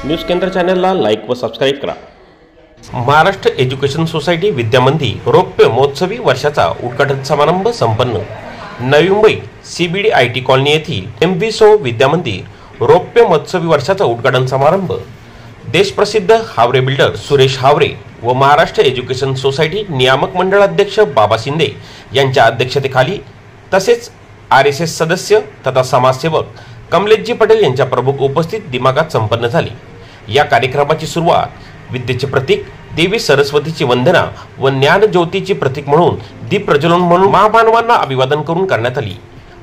News केंद्र चॅनलला like व सबस्क्राईब करा। महाराष्ट्र एज्युकेशन सोसायटी विद्यामंदिर रौप्य महोत्सवी वर्षाचा उद्घाटन समारंभ संपन्न। Navi Mumbai CBD IT colony येथील MVSO विद्यामंदिर रौप्य महोत्सवी वर्षाचा उद्घाटन समारंभ देशप्रसिद्ध हावरे बिल्डर सुरेश हावरे व महाराष्ट्र एज्युकेशन सोसायटी नियामक मंडळ अध्यक्ष बाबा शिंदे यांच्या अध्यक्षतेखाली तसेच RSS सदस्य तथा समाजसेवक कमलेशजी पटेल यांच्या प्रमुख उपस्थित दिमागात संपन्न झाली। या कार्यक्रमाची सुरुवात विद्येचे प्रतीक देवी सरस्वतीची वंदना व ज्ञान ज्योतीची प्रतीक म्हणून दीप प्रज्वलन म्हणून महामानवांना अभिवादन करून करण्यात आली।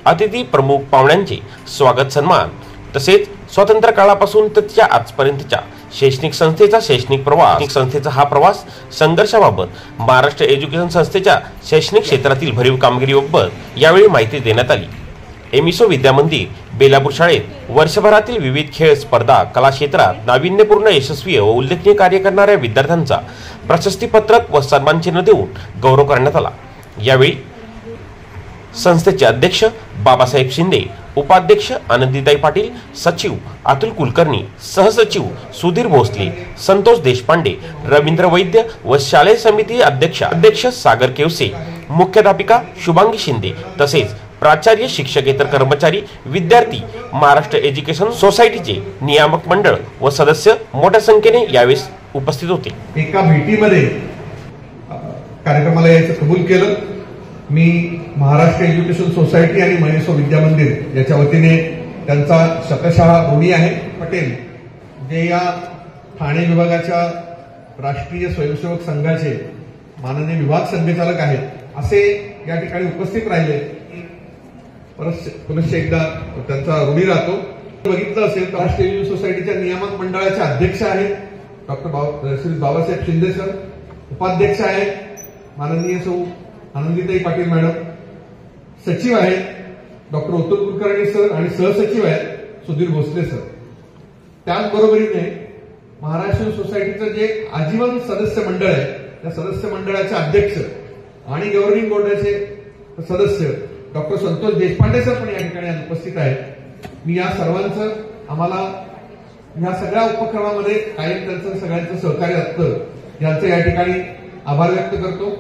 अतिथी प्रमुख पाहुण्यांचे स्वागत सन्मान तसेच स्वातंत्र्य काळापासून त्या आजपर्यंतच्या शैक्षणिक संस्थेचा हा प्रवास संघर्षाबाबत महाराष्ट्र एज्युकेशन संस्थेच्या शैक्षणिक क्षेत्रातील भरीव कामगिरीबाबत यावेळी माहिती देण्यात आली। MVSO विद्यामंदिर बेलापूर शाळेत वर्षभरातील विविध खेळ स्पर्धा कला क्षेत्रात नाविन्यपूर्ण यशस्वी व उल्लेखनीय कार्य करणाऱ्या विद्यार्थ्यांचा प्रशस्तीपत्रक व सन्मान चिन्ह देऊन गौरव करण्यात आला। यावेळी संस्थेचे अध्यक्ष बाबासाहेब शिंदे, उपाध्यक्ष आनंदीताई पाटील, सचिव अतुल कुलकर्णी, सहसचिव सुधीर भोसले, संतोष देशपांडे, रवींद्र वैद्य व शालेय समिती अध्यक्ष सागर केवसे, मुख्याध्यापिका शुभांगी शिंदे तसेच प्राचार्य, शिक्षकेतर कर्मचारी, विद्यार्थी, महाराष्ट्र एज्युकेशन सोसायटीचे नियामक मंडळ व सदस्य मोठ्या संख्येने यावेळी उपस्थित होते। एका भेटीमध्ये कार्यक्रमाला यायचं कबूल केलं। मी महाराष्ट्र एज्युकेशन सोसायटी आणि MVSO विद्यामंदिर याच्या वतीने त्यांचा शतशः ऋणी आहे। पटेल जे या ठाणे विभागाच्या राष्ट्रीय स्वयंसेवक संघाचे माननीय विभाग संघचालक आहेत, असे या ठिकाणी उपस्थित राहिले। पुनश्च एकदा त्यांचा ऋणी राहतो। बघितलं असेल तर राष्ट्रीय एज्युकेशन सोसायटीच्या नियामक मंडळाचे अध्यक्ष आहेत श्री बाबासाहेब शिंदे सर, उपाध्यक्ष आहेत माननीय सौ आनंदीताई पाटील मॅडम, सचिव आहेत डॉक्टर अतुल कुलकर्णी सर आणि सहसचिव आहेत सुधीर भोसले सर। त्याचबरोबरीने महाराष्ट्र सोसायटीचं जे आजीवन सदस्य मंडळ आहे त्या सदस्य मंडळाचे अध्यक्ष आणि गव्हर्निंग बोर्डाचे सदस्य डॉक्टर संतोष देशपांडे सर पण या ठिकाणी उपस्थित आहेत। मी या सर्वांचं आम्हाला या सगळ्या उपक्रमामध्ये कायम त्यांचं सगळ्यांचं सहकार्य असतं याचं या ठिकाणी आभार व्यक्त करतो।